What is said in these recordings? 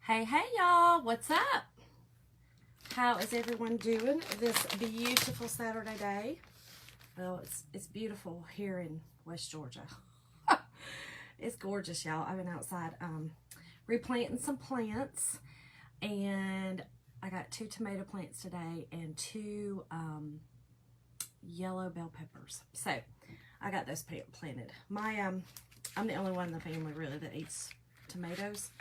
Hey, hey, y'all. What's up? How is everyone doing this beautiful Saturday day? Well, it's beautiful here in West Georgia. It's gorgeous, y'all. I've been outside replanting some plants, and I got 2 tomato plants today and 2 yellow bell peppers. So I got those planted. I'm the only one in the family really that eats tomatoes.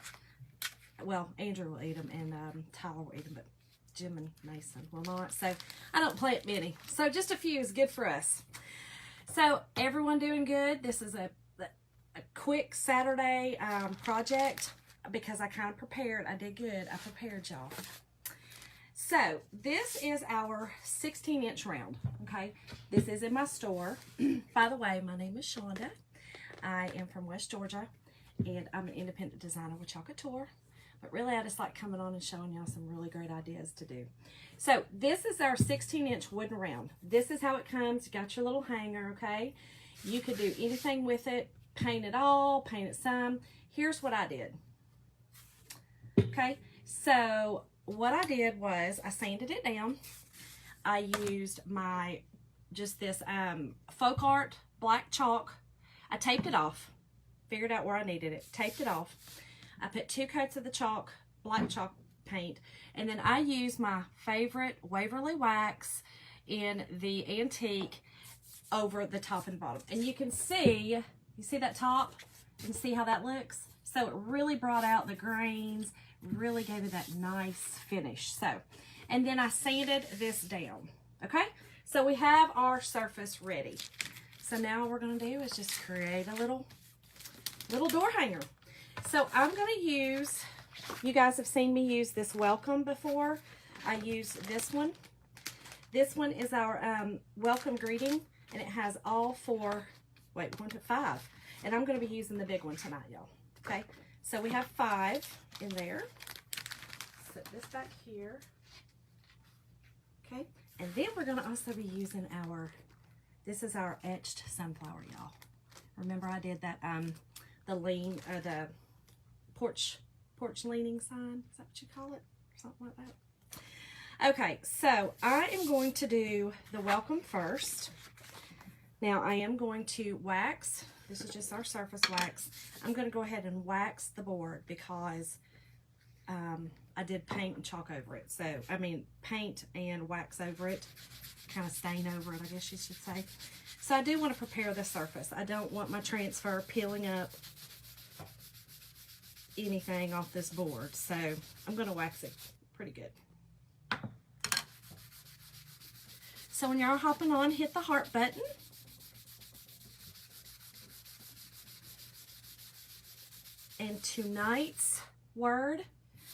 Well, Andrew will eat them, and Tyler will eat them, but Jim and Mason will not. So I don't plant many. So just a few is good for us. So everyone doing good? This is a quick Saturday project because I kind of prepared. I did good. I prepared y'all. So this is our 16-inch round, okay? This is in my store. By the way, my name is Shonda. I am from West Georgia, and I'm an independent designer with Chalk Couture. But really, I just like coming on and showing y'all some really great ideas to do. So this is our 16-inch wooden round. This is how it comes. You got your little hanger, okay? You could do anything with it. Paint it all, paint it some. Here's what I did. Okay, so what I did was I sanded it down. I used this Folk Art black chalk. I taped it off. Figured out where I needed it. Taped it off. I put 2 coats of the black chalk paint, and then I used my favorite Waverly wax in the antique over the top and bottom. And you see that top? You can see how that looks? So it really brought out the grains, really gave it that nice finish. So, and then I sanded this down, okay? So we have our surface ready. So now what we're gonna do is just create a little door hanger. So I'm going to use, you guys have seen me use this welcome before. I use this one. This one is our welcome greeting, and it has all 4, 1 to 5. And I'm going to be using the big one tonight, y'all. Okay, so we have 5 in there. Set this back here. Okay, and then we're going to also be using this is our etched sunflower, y'all. Remember I did that, the porch leaning sign, is that what you call it? Something like that. Okay, so I am going to do the welcome first. Now I am going to wax. This is just our surface wax. I'm going to go ahead and wax the board because I did paint and chalk over it. So, paint and wax over it, kind of stain over it, I guess you should say. So I do want to prepare the surface. I don't want my transfer peeling up anything off this board, so I'm going to wax it pretty good. So when y'all are hopping on, hit the heart button. And tonight's word,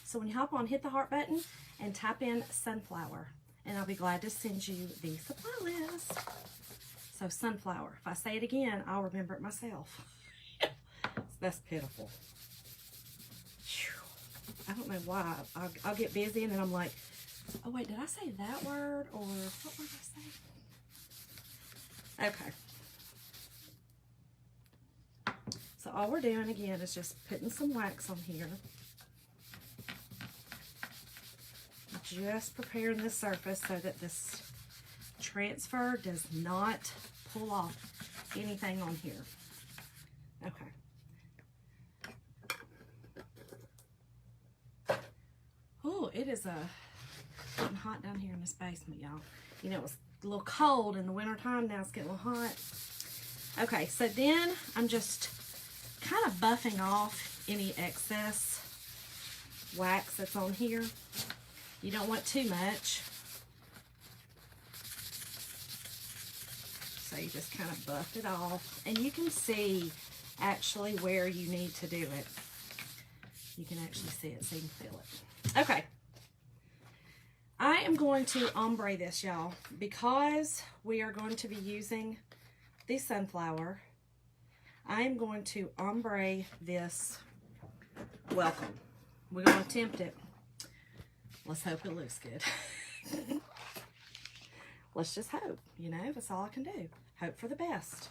so when you hop on, hit the heart button and type in sunflower, and I'll be glad to send you the supply list. So sunflower. If I say it again, I'll remember it myself. That's pitiful. I don't know why. I'll get busy and then I'm like, oh wait, did I say that word? Or what word did I say? Okay. So all we're doing again is just putting some wax on here. Just preparing the surface so that this transfer does not pull off anything on here. Okay. Oh, it is getting hot down here in this basement, y'all. You know, it was a little cold in the winter time. Now it's getting a little hot. Okay, so then I'm just kind of buffing off any excess wax that's on here. You don't want too much. So you just kind of buff it off. And you can see actually where you need to do it. You can actually see it, so you can feel it. Okay, I am going to ombre this, y'all, because we are going to be using the sunflower. I am going to ombre this welcome. We're going to attempt it. Let's hope it looks good. Let's just hope, you know, that's all I can do. Hope for the best.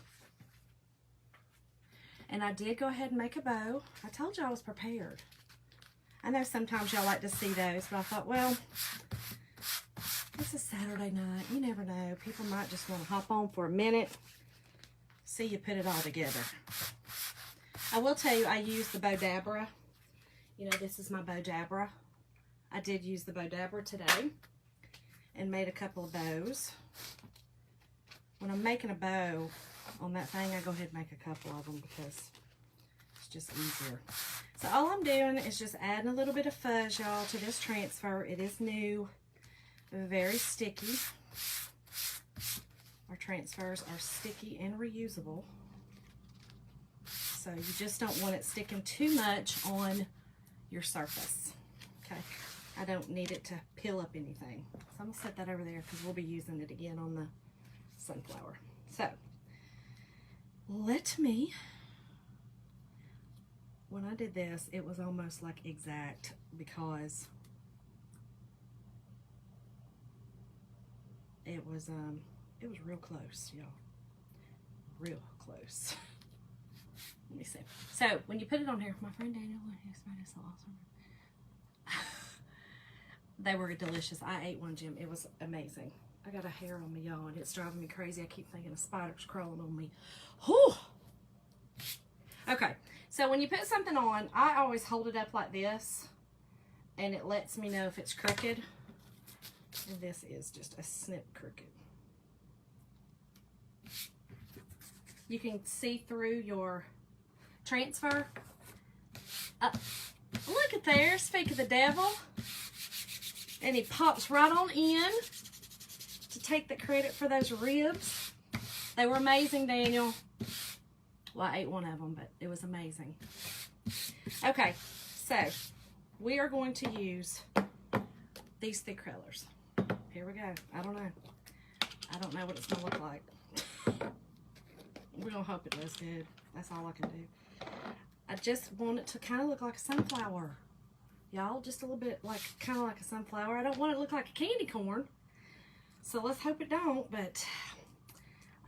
And I did go ahead and make a bow. I told you I was prepared. I know sometimes y'all like to see those, but I thought, well, it's a Saturday night. You never know. People might just want to hop on for a minute, see you put it all together. I will tell you, I use the Bodabra. You know, this is my Bodabra. I did use the Bodabra today and made a couple of bows. When I'm making a bow on that thing, I go ahead and make a couple of them because it's just easier. So all I'm doing is just adding a little bit of fuzz, y'all, to this transfer. It is new, very sticky. Our transfers are sticky and reusable. So you just don't want it sticking too much on your surface. Okay, I don't need it to peel up anything. So I'm gonna set that over there because we'll be using it again on the sunflower. So let me, when I did this, it was almost like exact because it was real close, y'all. Real close. Let me see. So when you put it on here, my friend Daniel, who's made it so awesome. They were delicious. I ate one, Jim. It was amazing. I got a hair on me, y'all, and it's driving me crazy. I keep thinking a spider's crawling on me. Whew. Okay, so when you put something on, I always hold it up like this, and it lets me know if it's crooked. And this is just a snip crooked. You can see through your transfer. Look at there, speak of the devil. And he pops right on in to take the credit for those ribs. They were amazing, Daniel. Well, I ate one of them, but it was amazing. Okay, so we are going to use these thick colors. Here we go. I don't know. I don't know what it's gonna look like. We're gonna hope it does good. That's all I can do. I just want it to kind of look like a sunflower. Y'all, just a little bit like, kind of like a sunflower. I don't want it to look like a candy corn. So let's hope it don't, but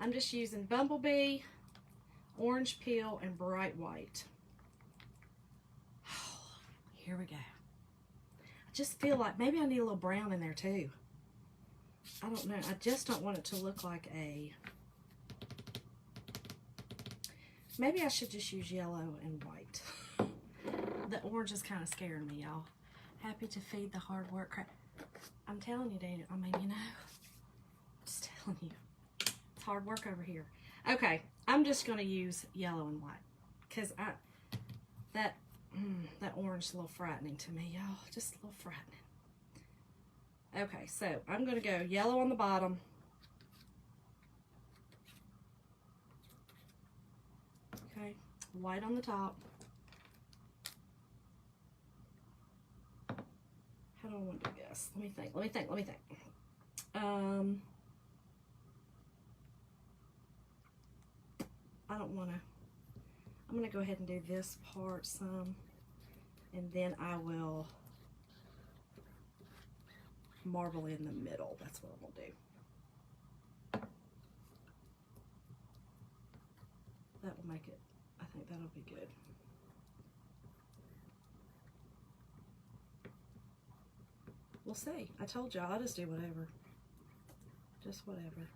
I'm just using Bumblebee, orange peel, and bright white. Here we go. I just feel like maybe I need a little brown in there too. I don't know. I just don't want it to look like a... Maybe I should just use yellow and white. The orange is kind of scaring me, y'all. Happy to feed the hard work crap. I'm telling you, Daniel. I mean, you know. Just telling you. It's hard work over here. Okay, I'm just going to use yellow and white. Because that orange is a little frightening to me, y'all. Just a little frightening. Okay, so I'm going to go yellow on the bottom. Okay, white on the top. How do I want to do this? Let me think. I don't want to. I'm going to go ahead and do this part some, and then I will marble in the middle. That's what I'm going to do. That will make it, I think that'll be good. We'll see. I told y'all, I'll just do whatever. Just whatever.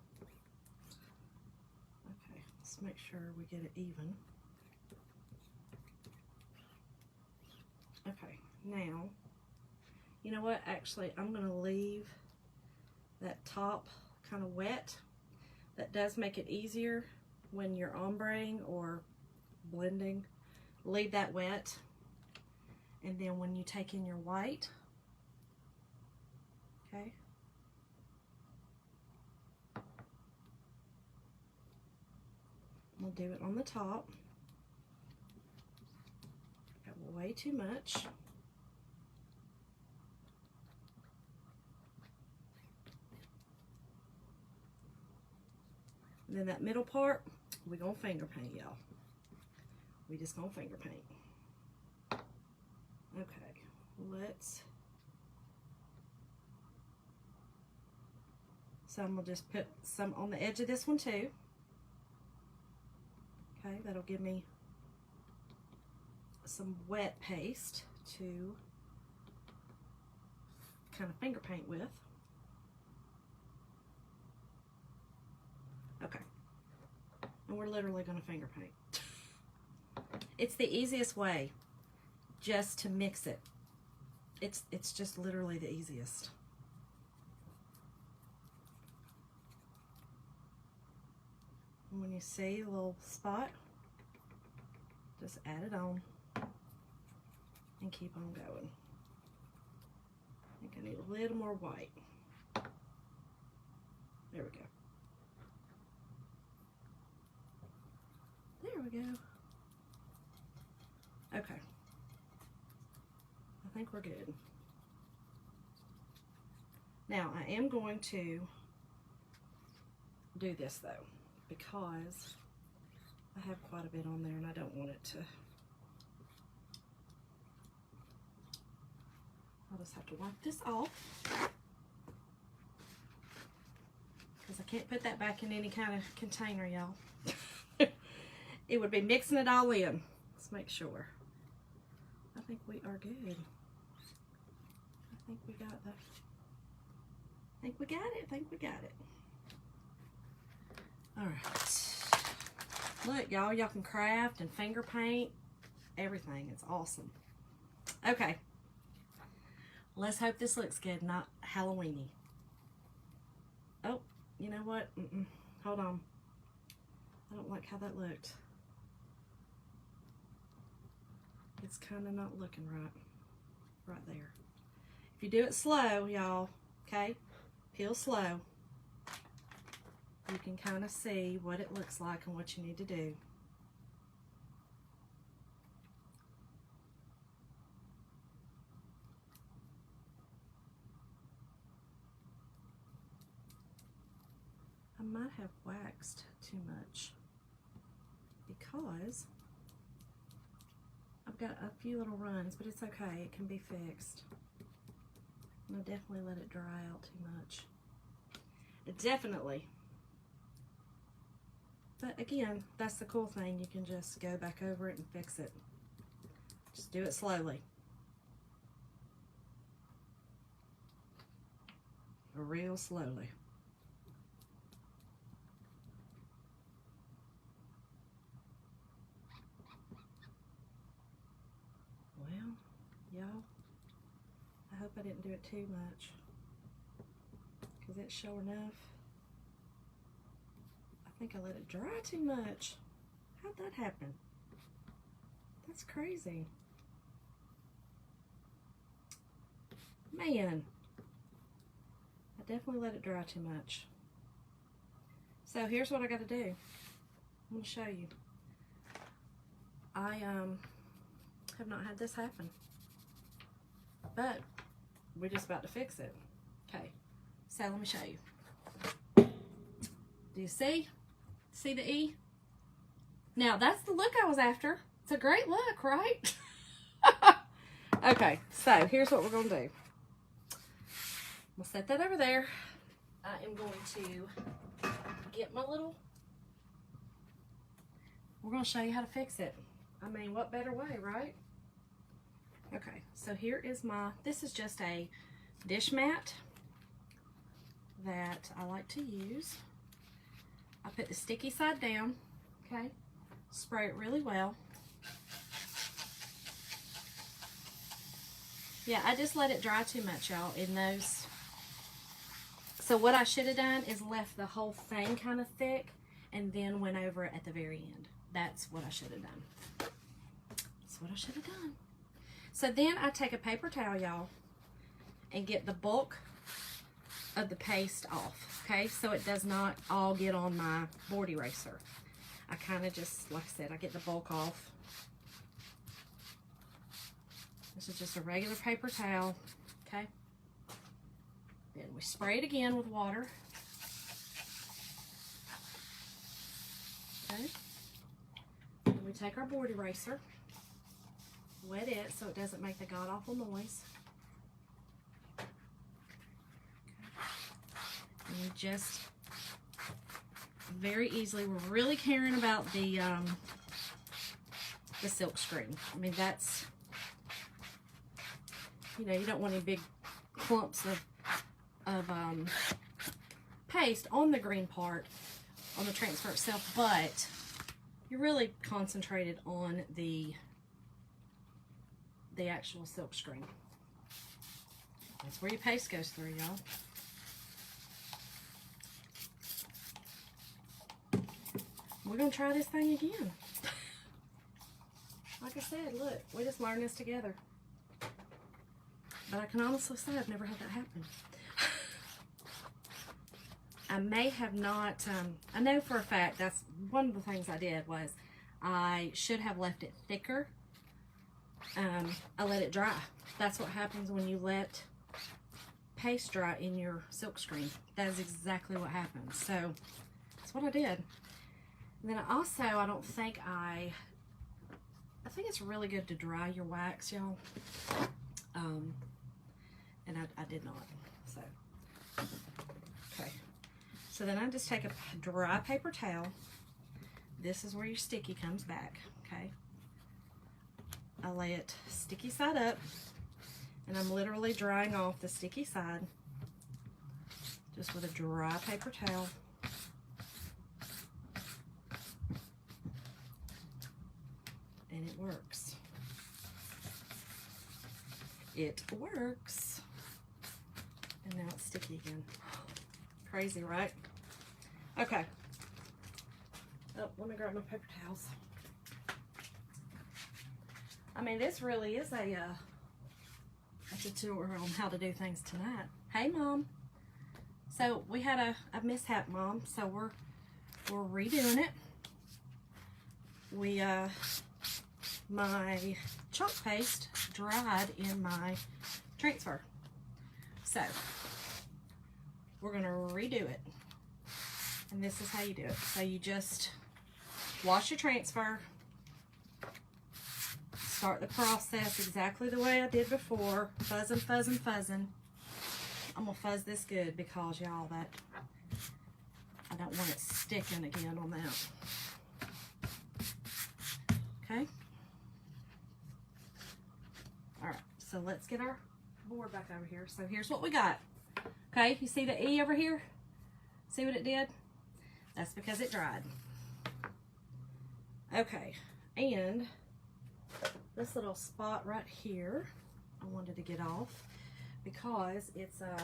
Okay, let's make sure we get it even. Okay, now, you know what? Actually, I'm going to leave that top kind of wet. That does make it easier when you're ombreing or blending. Leave that wet. And then when you take in your white, okay, we'll do it on the top. Got way too much. And then that middle part, we're gonna finger paint, y'all. We just gonna finger paint. Okay, let's. So I'm gonna just put some on the edge of this one too. Okay, that'll give me some wet paste to kind of finger paint with. Okay. And we're literally going to finger paint. It's the easiest way just to mix it. It's just literally the easiest. And when you see a little spot, just add it on and keep on going. I think I need a little more white. There we go. There we go. Okay. I think we're good. Now I am going to do this though, because I have quite a bit on there and I don't want it to. I'll just have to wipe this off, because I can't put that back in any kind of container, y'all. It would be mixing it all in. Let's make sure. I think we are good. I think we got the. I think we got it. I think we got it. All right. Look, y'all can craft and finger paint everything. It's awesome. Okay. Let's hope this looks good, not Halloween-y. Oh, you know what? Hold on. I don't like how that looked. It's kind of not looking right there. If you do it slow, y'all, okay? Peel slow. You can kind of see what it looks like and what you need to do. I might have waxed too much because I've got a few little runs, but it's okay. It can be fixed. And I definitely let it dry out too much. Definitely. But again, that's the cool thing. You can just go back over it and fix it. Just do it slowly. Real slowly. Well, y'all, I hope I didn't do it too much, because it's sure enough. I think I let it dry too much. How'd that happen? That's crazy. Man, I definitely let it dry too much. So here's what I got to do. I'm going to show you. I have not had this happen, but we're just about to fix it. Okay, so let me show you. Do you see? See the E? Now that's the look I was after. It's a great look, right? Okay, so here's what we're gonna do. We'll set that over there. I am going to get my little. We're gonna show you how to fix it. I mean, what better way, right? Okay, so here is this is just a dish mat that I like to use. I put the sticky side down, okay? Spray it really well. Yeah, I just let it dry too much, y'all, in those. So what I should have done is left the whole thing kind of thick and then went over it at the very end. That's what I should have done. That's what I should have done. So then I take a paper towel, y'all, and get the bulk of the paste off, okay? So it does not all get on my board eraser. I kind of just, like I said, I get the bulk off. This is just a regular paper towel, okay? Then we spray it again with water. Okay. Then we take our board eraser, wet it so it doesn't make the god-awful noise. And you just very easily, we're really caring about the silk screen. I mean, that's, you know, you don't want any big clumps of paste on the green part on the transfer itself, but you're really concentrated on the actual silk screen. That's where your paste goes through, y'all. We're gonna try this thing again. Like I said, look, we just learned this together. But I can honestly say I've never had that happen. I may have not, I know for a fact that's one of the things I did was I should have left it thicker. I let it dry. That's what happens when you let paste dry in your silk screen. That is exactly what happens. So that's what I did. And then I don't think I think it's really good to dry your wax, y'all. And I did not. So, okay. So then I just take a dry paper towel. This is where your sticky comes back, okay? I lay it sticky side up, and I'm literally drying off the sticky side just with a dry paper towel. And it works. It works. And now it's sticky again. Crazy, right? Okay. Oh, let me grab my paper towels. I mean, this really is a tutorial on how to do things tonight. Hey, Mom. So we had a mishap, Mom. So we're redoing it. My chalk paste dried in my transfer. So we're gonna redo it. And this is how you do it. So you just wash your transfer, start the process exactly the way I did before, fuzzing, fuzzing, fuzzing. I'm gonna fuzz this good because y'all, that I don't want it sticking again on that. Okay. All right, so let's get our board back over here. So here's what we got. Okay, you see the E over here? See what it did? That's because it dried. Okay, and this little spot right here, I wanted to get off because it's, well,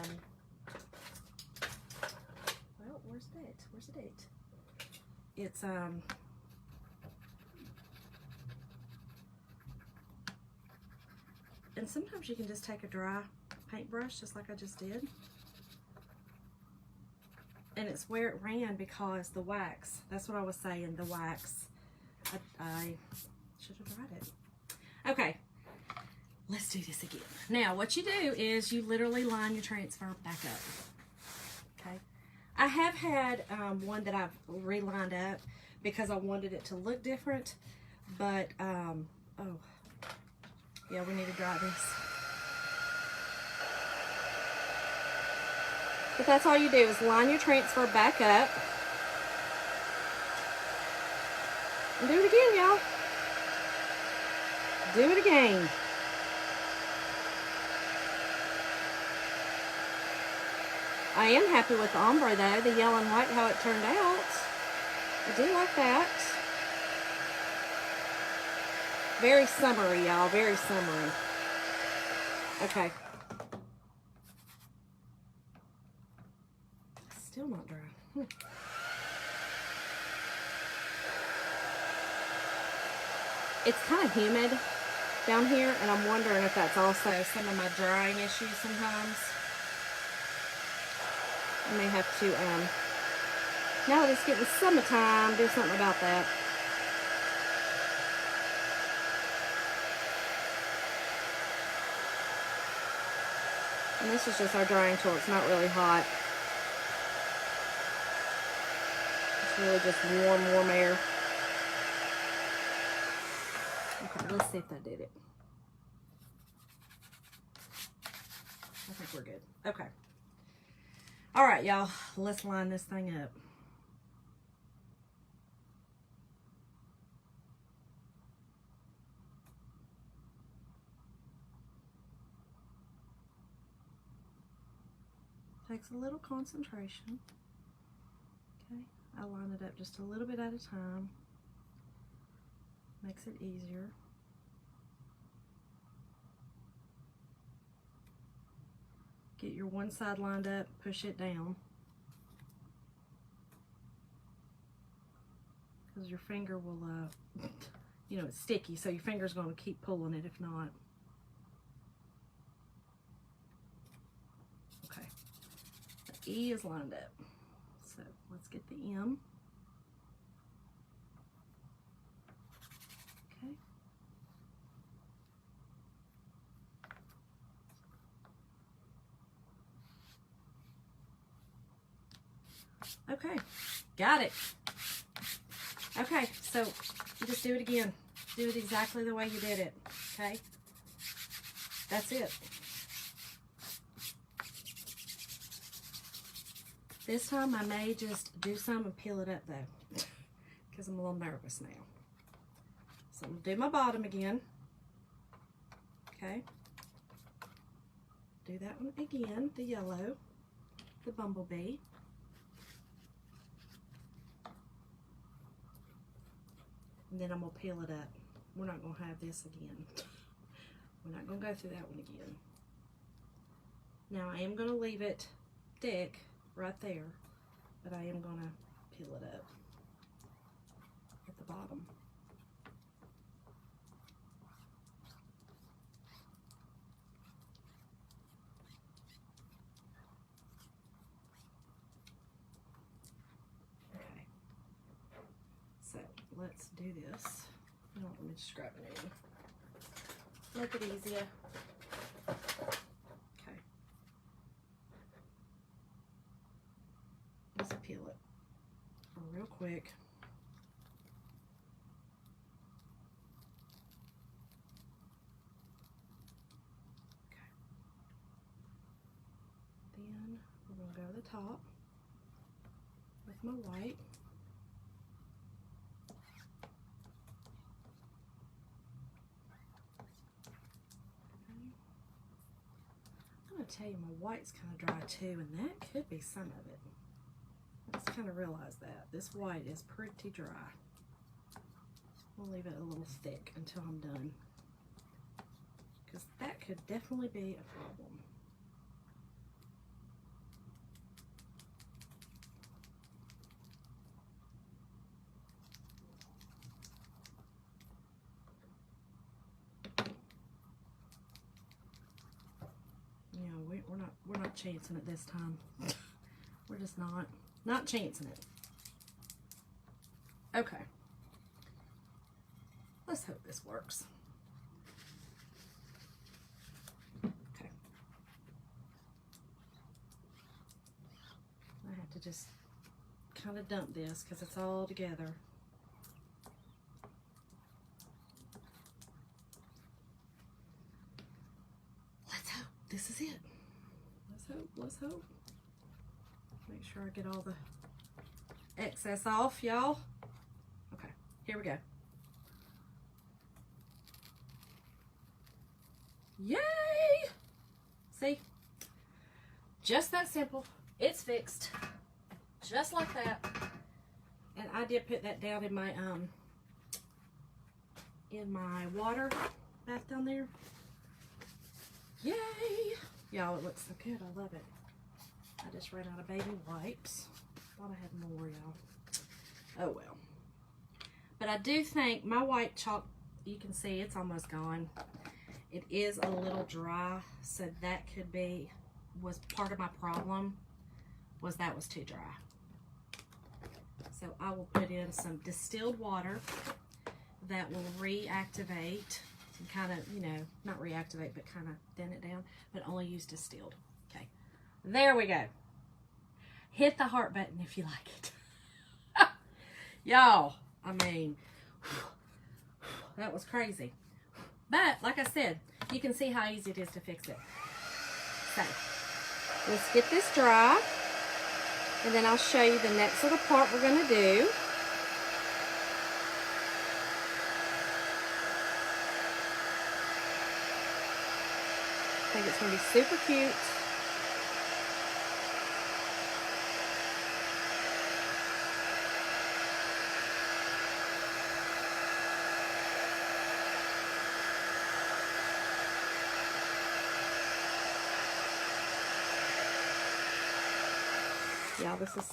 where's the date? Where's the date? It's, and sometimes you can just take a dry paintbrush, just like I just did. And it's where it ran because the wax, that's what I was saying, the wax. I should have dried it. Okay, let's do this again. Now, what you do is you literally line your transfer back up. Okay, I have had one that I've relined up because I wanted it to look different, but, oh, yeah, we need to dry this. But that's all you do is line your transfer back up. And do it again, y'all. Do it again. I am happy with the ombre though, the yellow and white, how it turned out. I do like that. Very summery, y'all, very summery. Okay. Still not dry. It's kind of humid down here, and I'm wondering if that's also some of my drying issues sometimes. I may have to, now that it's getting summertime, do something about that. And this is just our drying tool. It's not really hot. It's really just warm air. Okay, let's see if that did it. I think we're good. Okay. All right, y'all. Let's line this thing up. Takes a little concentration. Okay, I line it up just a little bit at a time. Makes it easier. Get your one side lined up, push it down. Because your finger will, you know, it's sticky, so your finger's going to keep pulling it if not. Okay, the E is lined up. So let's get the M. Okay, got it. Okay, so just do it again. Do it exactly the way you did it, okay? That's it. This time I may just do some and peel it up though, because I'm a little nervous now. So I'm gonna do my bottom again, okay? Do that one again, the yellow, the bumblebee. And then I'm going to peel it up. We're not going to have this again. We're not going to go through that one again. Now I am going to leave it thick right there, but I am going to peel it up at the bottom. Okay. So let's do this. No, let me just grab a new. Make it easier. Okay. Let's peel it real quick. Okay. Then we're going to go to the top with my white. I'm going to tell you my white's kind of dry too, and that could be some of it. I just kind of realized that. This white is pretty dry. We'll leave it a little thick until I'm done, because that could definitely be a problem. You know, we're not chancing it this time. We're just not chancing it. Okay. Let's hope this works. Okay. I have to just kind of dump this because it's all together. Let's hope this is it. Let's hope. Make sure I get all the excess off, y'all. Okay, here we go. Yay! See? Just that simple. It's fixed. Just like that. And I did put that down in my water bath down there. Yay! Y'all, it looks so good. I love it. I just ran out of baby wipes. Thought I had more, y'all. Oh well. But I do think my white chalk, you can see it's almost gone. It is a little dry, so that was part of my problem, was that was too dry. So I will put in some distilled water that will reactivate and kind of, you know, not reactivate, but kind of thin it down, but only use distilled. Okay, there we go. Hit the heart button if you like it. Y'all, I mean, that was crazy. But, like I said, you can see how easy it is to fix it. So, let's get this dry, and then I'll show you the next little part we're going to do. I think it's going to be super cute. Y'all, this is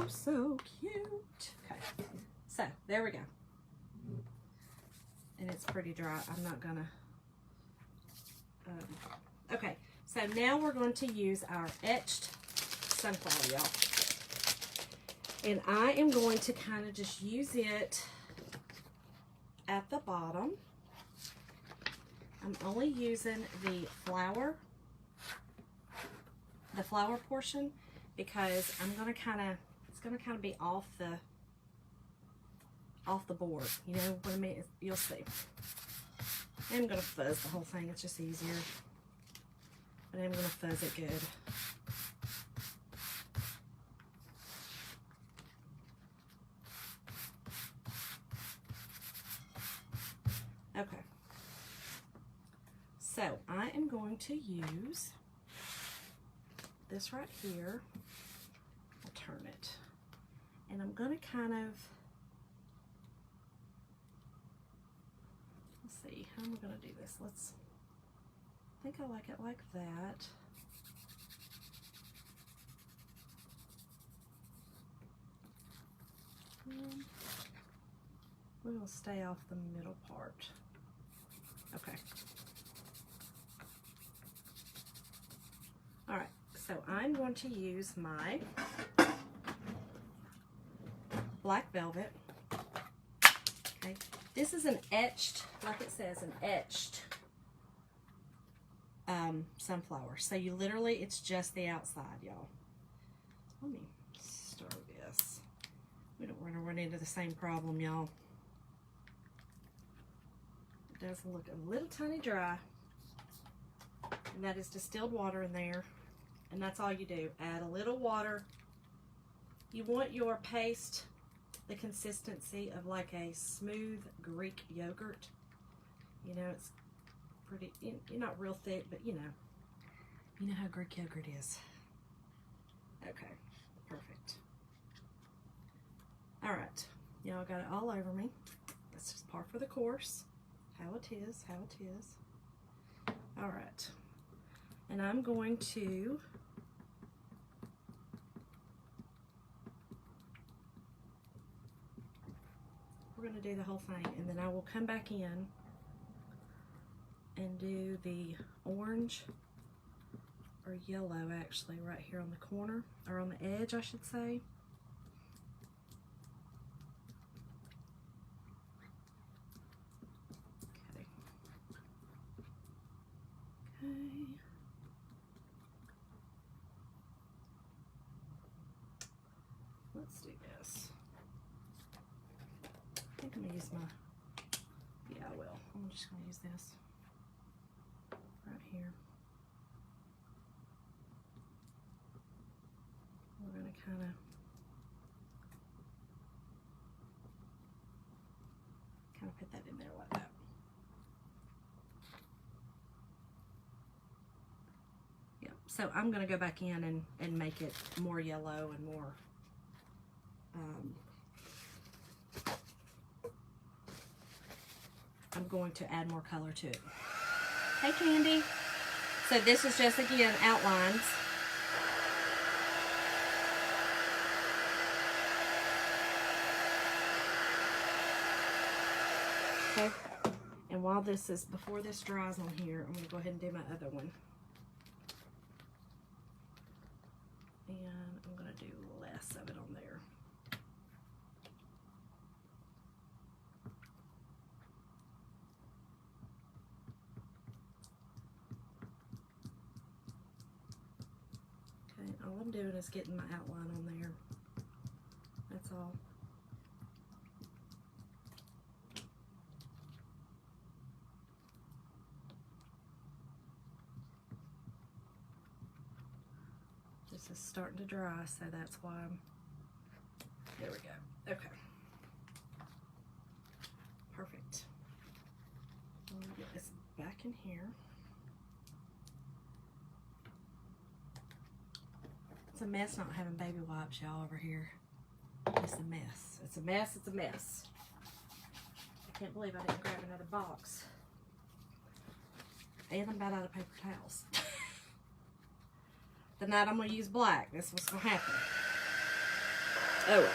so cute. Okay, so there we go. And it's pretty dry. I'm not gonna, okay, so now we're going to use our etched sunflower, y'all. And I am going to kind of just use it at the bottom. I'm only using the flower portion, because I'm gonna it's gonna kind of be off the board. You know what I mean? You'll see. I'm gonna fuzz the whole thing. It's just easier. But I'm gonna fuzz it good. Okay. So I am going to use this right here. I'll turn it. And I'm going to kind of, let's see, how am I going to do this? I think I like it like that. We're going to stay off the middle part. Okay. All right, so I'm going to use my black velvet. Okay, this is an etched, like it says, an etched sunflower. So you literally, it's just the outside, y'all. Let me stir this. We don't want to run into the same problem, y'all. It does look a little tiny dry. And that is distilled water in there. And that's all you do. Add a little water. You want your paste the consistency of like a smooth Greek yogurt. You know, it's pretty, you're not real thick, but you know how Greek yogurt is. Okay, perfect. All right, y'all got it all over me. That's just par for the course. How it is, how it is. All right, and I'm going to we're going to do the whole thing, and then I will come back in and do the orange or yellow, actually, right here on the corner, or on the edge, I should say. Okay. Okay. Let's do this. I think I'm going to use my, yeah, I will. I'm just going to use this right here. We're going to kind of put that in there like that. Yeah, so I'm going to go back in and make it more yellow and more I'm going to add more color to it. Hey, Candy. So this is just, again, outlines. Okay. And while this is, before this dries on here, I'm going to go ahead and do my other one. And I'm going to do less of it on there. All I'm doing is getting my outline on there. That's all. This is starting to dry, so that's why there we go. Okay. Perfect. I'm gonna get this back in here. It's a mess not having baby wipes, y'all, over here. It's a mess. It's a mess. It's a mess. I can't believe I didn't grab another box. And I'm about out of paper towels. The night I'm going to use black, that's what's going to happen. Oh well.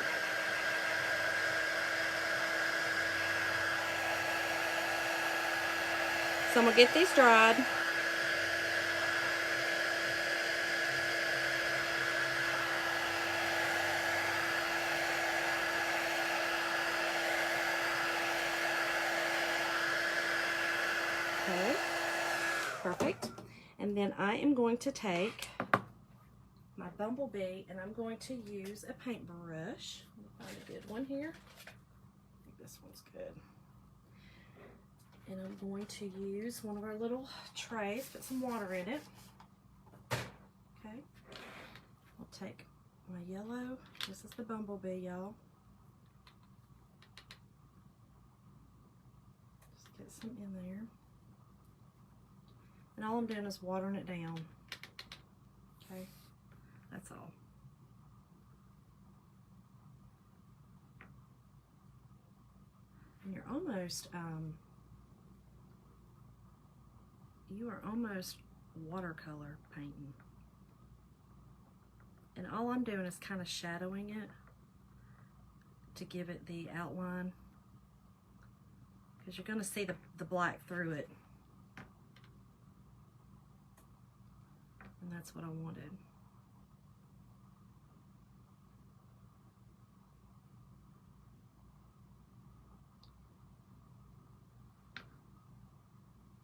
So I'm gonna get these dried. Okay, perfect. And then I am going to take my Bumblebee and I'm going to use a paintbrush. Let me find a good one here. I think this one's good. And I'm going to use one of our little trays, put some water in it. Okay. I'll take my yellow. This is the Bumblebee, y'all. Just get some in there. And all I'm doing is watering it down. Okay. That's all. And you're almost, you are almost watercolor painting. And all I'm doing is kind of shadowing it to give it the outline. Because you're going to see the black through it. And that's what I wanted.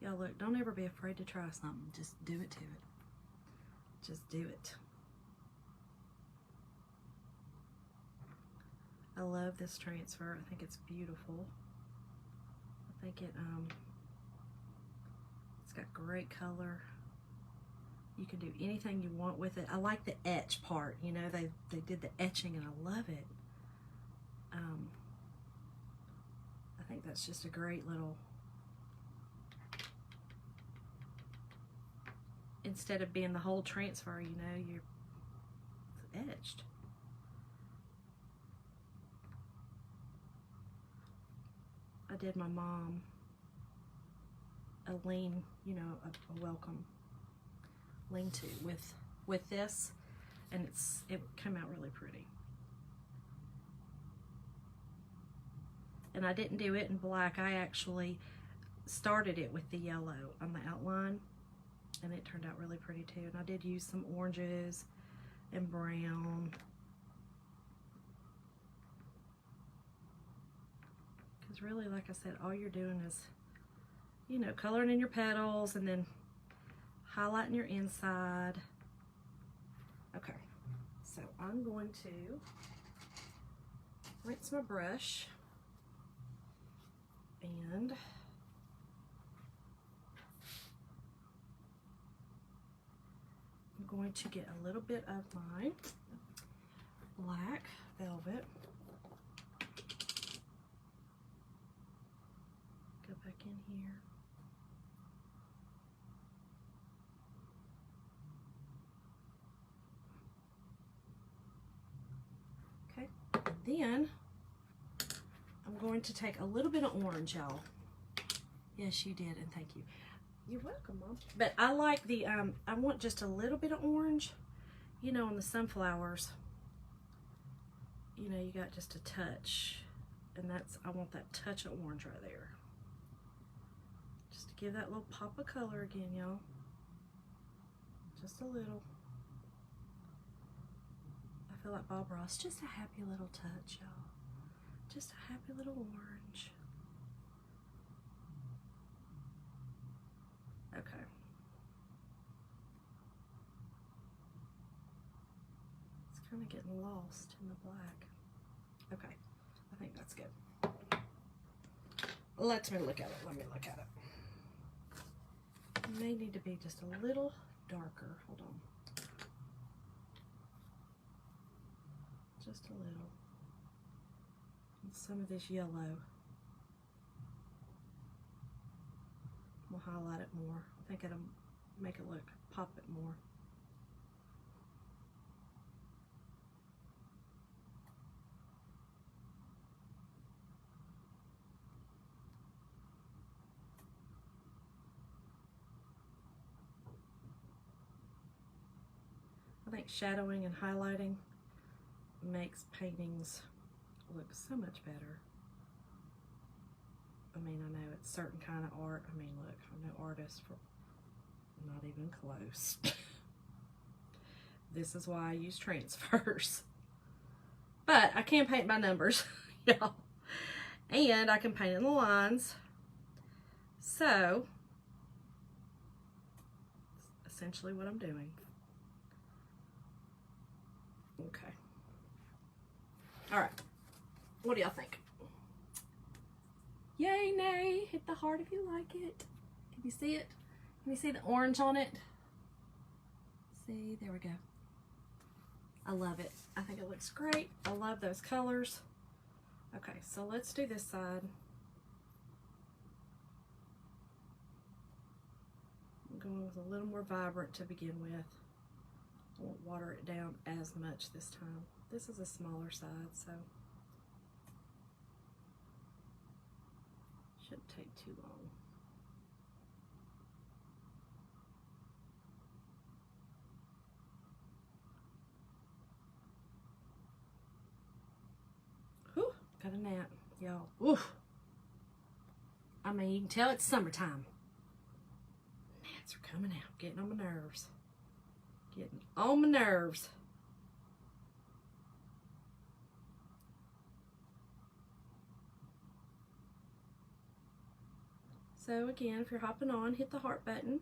Y'all look, don't ever be afraid to try something. Just do it to it. Just do it. I love this transfer. I think it's beautiful. I think it's got great color. You can do anything you want with it. I like the etch part. You know, they did the etching and I love it. I think that's just a great little, instead of being the whole transfer, you know, it's etched. I did my mom a lean, you know, a welcome lean-to with this, and it came out really pretty. And I didn't do it in black. I actually started it with the yellow on the outline, and it turned out really pretty too. And I did use some oranges and brown. Because really, like I said, all you're doing is, you know, coloring in your petals and then highlighting your inside. Okay, so I'm going to rinse my brush and I'm going to get a little bit of my black velvet. Go back in here. Okay, then I'm going to take a little bit of orange, y'all. Yes, you did, and thank you. You're welcome, Mom. But I like the, I want just a little bit of orange, you know, on the sunflowers. You know, you got just a touch, and I want that touch of orange right there. Just to give that little pop of color again, y'all. Just a little. I feel like Bob Ross, just a happy little touch, y'all. Just a happy little orange. Okay. It's kind of getting lost in the black. Okay, I think that's good. Let me look at it. Let me look at it. It may need to be just a little darker. Hold on. Just a little. And some of this yellow. We'll highlight it more. I think it'll make it look, pop it more. I think shadowing and highlighting makes paintings look so much better. I mean, I know it's certain kind of art. I mean, look, I'm no artist, for not even close. This is why I use transfers. But I can paint by numbers, y'all. And I can paint in the lines. So, that's essentially what I'm doing. Okay. All right. What do y'all think? Yay, nay. Hit the heart if you like it. Can you see it? Can you see the orange on it? See, there we go. I love it. I think it looks great. I love those colors. Okay, so let's do this side. I'm going with a little more vibrant to begin with. I won't water it down as much this time. This is a smaller side, so shouldn't take too long. Whew, got a nap, y'all. Oof. I mean, you can tell it's summertime. Gnats are coming out, getting on my nerves. Getting on my nerves. So again, if you're hopping on, hit the heart button.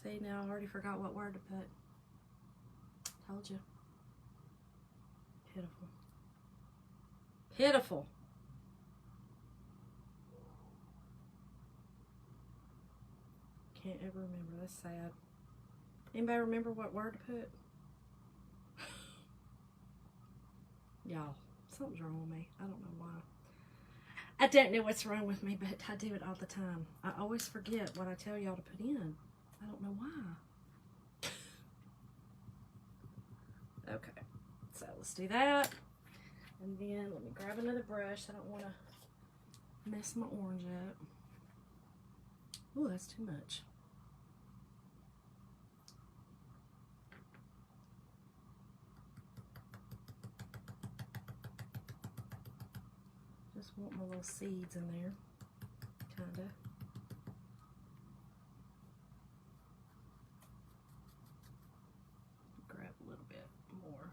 See, now I already forgot what word to put. Told you. Pitiful. Pitiful. Can't ever remember. That's sad. Anybody remember what word to put? Y'all, something's wrong with me. I don't know why. I don't know what's wrong with me, but I do it all the time. I always forget what I tell y'all to put in. I don't know why. Okay, so let's do that. And then let me grab another brush. I don't want to mess my orange up. Ooh, that's too much. Just want my little seeds in there, kinda. Grab a little bit more.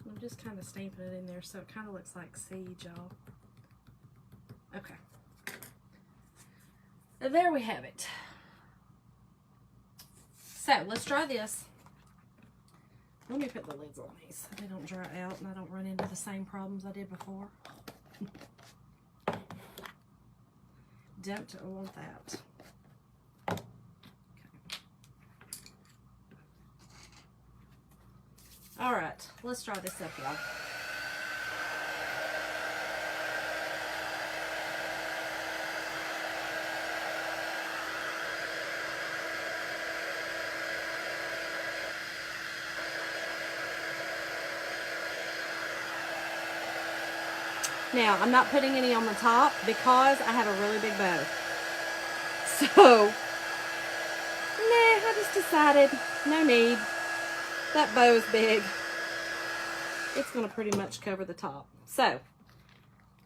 I'm just kind of stamping it in there so it kind of looks like seed, y'all. Okay. There we have it. So let's try this. Let me put the lids on these so they don't dry out and I don't run into the same problems I did before. Don't want that. Okay. All right, let's try this up, y'all. Now, I'm not putting any on the top because I have a really big bow. So, nah, I just decided, no need. That bow is big. It's going to pretty much cover the top. So,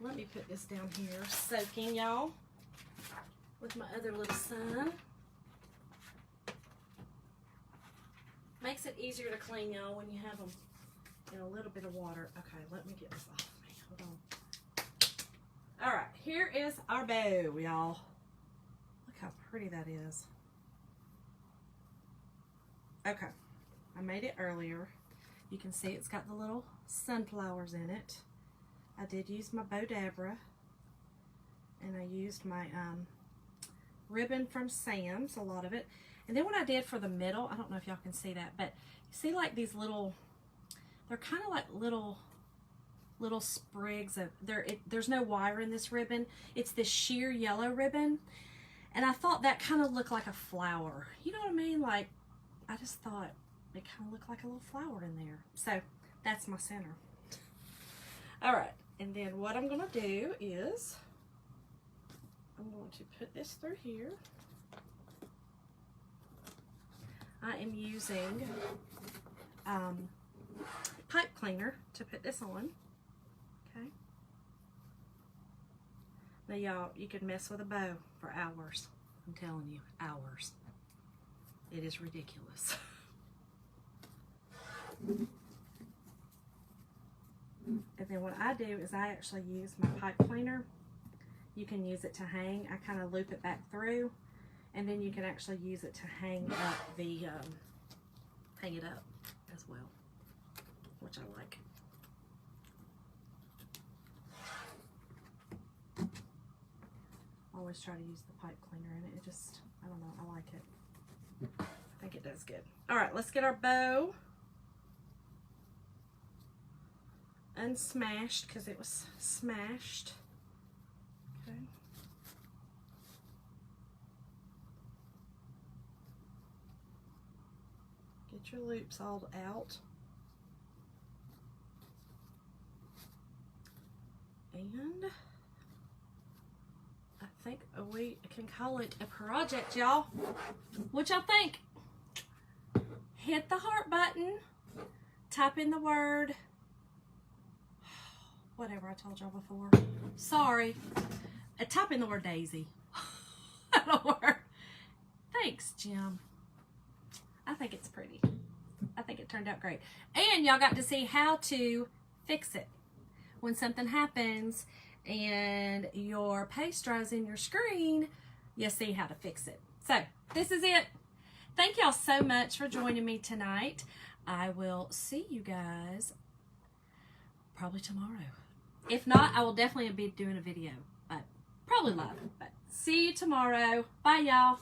let me put this down here, soaking, y'all, with my other little son. Makes it easier to clean, y'all, when you have them in a little bit of water. Okay, let me get this off of me. Hold on. All right, here is our bow, y'all. Look how pretty that is. Okay, I made it earlier. You can see it's got the little sunflowers in it. I did use my Bow Dabra, and I used my ribbon from Sam's, a lot of it. And then what I did for the middle, I don't know if y'all can see that, but you see like these little, they're kind of like little sprigs of, there's no wire in this ribbon. It's this sheer yellow ribbon. And I thought that kind of looked like a flower. You know what I mean? Like, I just thought it kind of looked like a little flower in there. So That's my center. All right, and then what I'm going to do is I'm going to put this through here. I am using pipe cleaner to put this on. Okay. Now y'all, you could mess with a bow for hours. I'm telling you, hours. It is ridiculous. And then what I do is I actually use my pipe cleaner. You can use it to hang. I kind of loop it back through, and then you can actually use it to hang up the hang it up as well, which I like. I always try to use the pipe cleaner in it. It just, I don't know, I like it. I think it does good. All right, let's get our bow unsmashed because it was smashed. Okay. Get your loops all out. And I think we can call it a project, y'all. What y'all think? Hit the heart button. Type in the word. Whatever I told y'all before. Sorry. Type in the word Daisy. That'll work. Thanks, Jim. I think it's pretty. I think it turned out great. And y'all got to see how to fix it. When something happens and your paste dries in your screen, you see how to fix it. So, this is it. Thank y'all so much for joining me tonight. I will see you guys probably tomorrow. If not, I will definitely be doing a video, but probably live. But see you tomorrow. Bye, y'all.